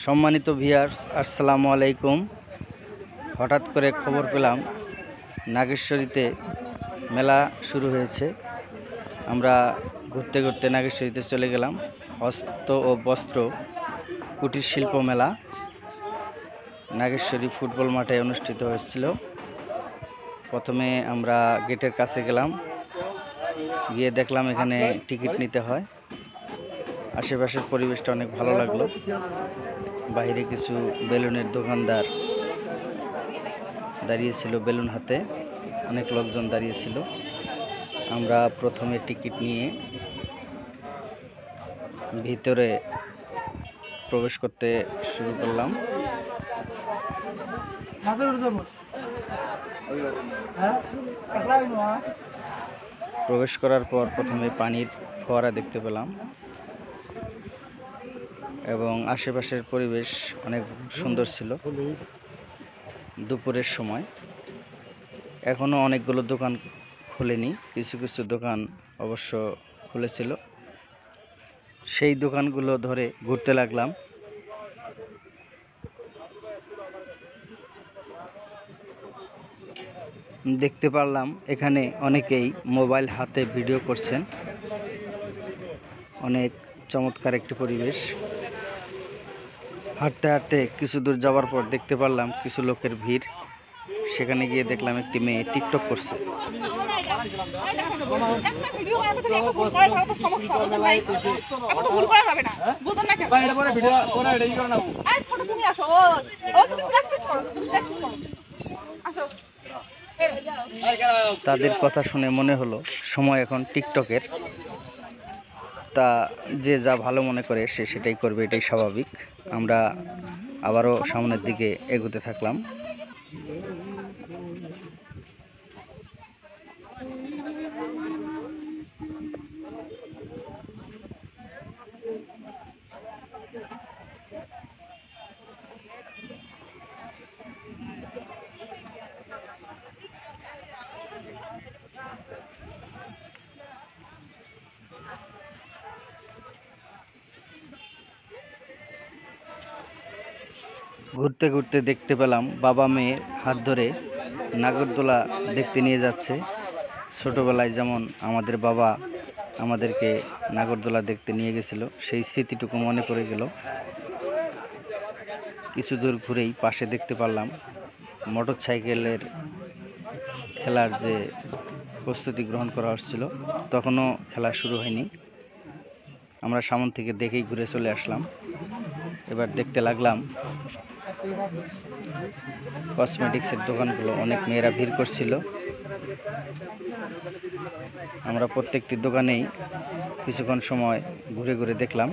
সম্মানিত ভিউয়ার্স, আসসালামু আলাইকুম। হঠাৎ করে খবর পেলাম নাগেশ্বরীতে মেলা শুরু হয়েছে। আমরা ঘুরতে ঘুরতে নাগেশ্বরীতে চলে গেলাম। হস্ত ও বস্ত্র কুটির শিল্প মেলা নাগেশ্বরী ফুটবল মাঠে অনুষ্ঠিত হয়েছিল। প্রথমে আমরা গেটের কাছে গেলাম, গিয়ে দেখলাম এখানে টিকিট নিতে হয়। আশেপাশের পরিবেশটা অনেক ভালো লাগলো। বাইরে কিছু বেলুনের দোকানদার দাঁড়িয়েছিল, বেলুন হাতে অনেক লোকজন দাঁড়িয়েছিল। আমরা প্রথমে টিকিট নিয়ে ভিতরে প্রবেশ করতে শুরু করলাম। প্রবেশ করার পর প্রথমে পানির ফোয়ারা দেখতে পেলাম এবং আশেপাশের পরিবেশ অনেক সুন্দর ছিল। দুপুরের সময় এখনও অনেকগুলো দোকান খুলেনি, কিছু কিছু দোকান অবশ্য খুলেছিল। সেই দোকানগুলো ধরে ঘুরতে লাগলাম। দেখতে পারলাম এখানে অনেকেই মোবাইল হাতে ভিডিও করছেন। অনেক চমৎকার একটি পরিবেশ। হাঁটতে হাঁটতে কিছু দূর যাওয়ার পর দেখতে পারলাম কিছু লোকের ভিড়। সেখানে গিয়ে দেখলাম একটি মেয়ে টিকটক করছে। তাদের কথা শুনে মনে হলো সময় এখন টিকটকের। তা যে যা ভালো মনে করে সে সেটাই করবে, এটাই স্বাভাবিক। আমরা আবারও সামনের দিকে এগোতে থাকলাম। ঘুরতে ঘুরতে দেখতে পেলাম বাবা মেয়ে হাত ধরে নাগরদোলা দেখতে নিয়ে যাচ্ছে। ছোটোবেলায় যেমন আমাদের বাবা আমাদেরকে নাগরদোলা দেখতে নিয়ে গেছিল, সেই স্মৃতিটুকু মনে পড়ে গেল। কিছু দূর ঘুরেই পাশে দেখতে পারলাম মোটর সাইকেলের খেলার যে প্রস্তুতি গ্রহণ করা হচ্ছিল, তখনও খেলা শুরু হয়নি। আমরা সামন থেকে দেখেই ঘুরে চলে আসলাম। এবার দেখতে লাগলাম কসমেটিক্সের দোকানগুলো, অনেক মেয়েরা ভিড় করছিল। আমরা প্রত্যেকটি দোকানেই কিছুক্ষণ সময় ঘুরে ঘুরে দেখলাম।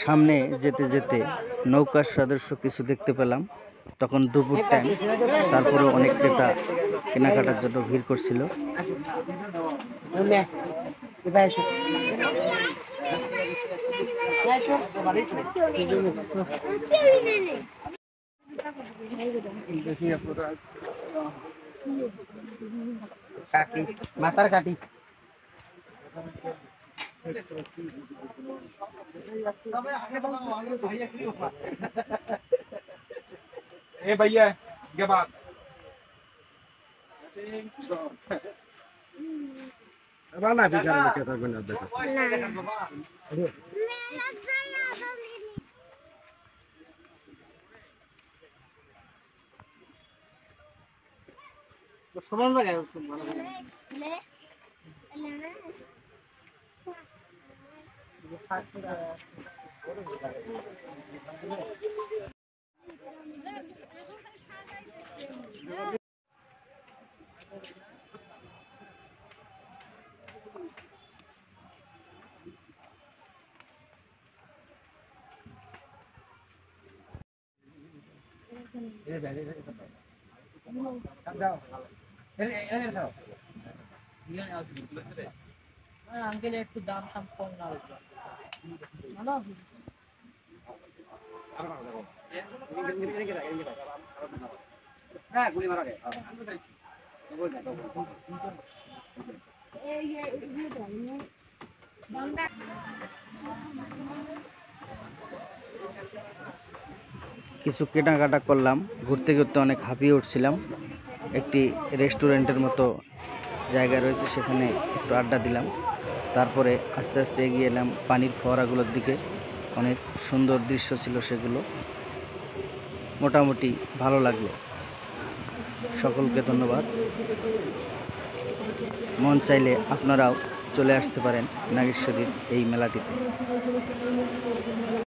সামনে যেতে যেতে নৌকার সদস্য কিছু দেখতে পেলাম। তখন দুপুর টাইম, তারপরেও অনেক ক্রেতা কেনাকাটার জন্য ভিড় করছিল। মাথার কাটি भैया के बाद राना भी करने के तरफ बना देखो तो समान लगा उसको ले আঙ্কেল একটু দাম সাম কম না হইলো ভালো হ্যাঁ গুলি মারা গে কিছু কেনাকাটা করলাম, ঘুরতে ঘুরতে অনেক হাঁপিয়ে উঠছিলাম। একটি রেস্টুরেন্টের মতো জায়গা রয়েছে, সেখানে একটু আড্ডা দিলাম। তারপরে আস্তে আস্তে এগিয়ে এলাম পানির ফোয়ারাগুলোর দিকে। অনেক সুন্দর দৃশ্য ছিল সেগুলো, মোটামুটি ভালো লাগলো। সকলকে ধন্যবাদ। মন চাইলে আপনারাও চলে আসতে পারেন নাগেশ্বরীর এই মেলাটিতে।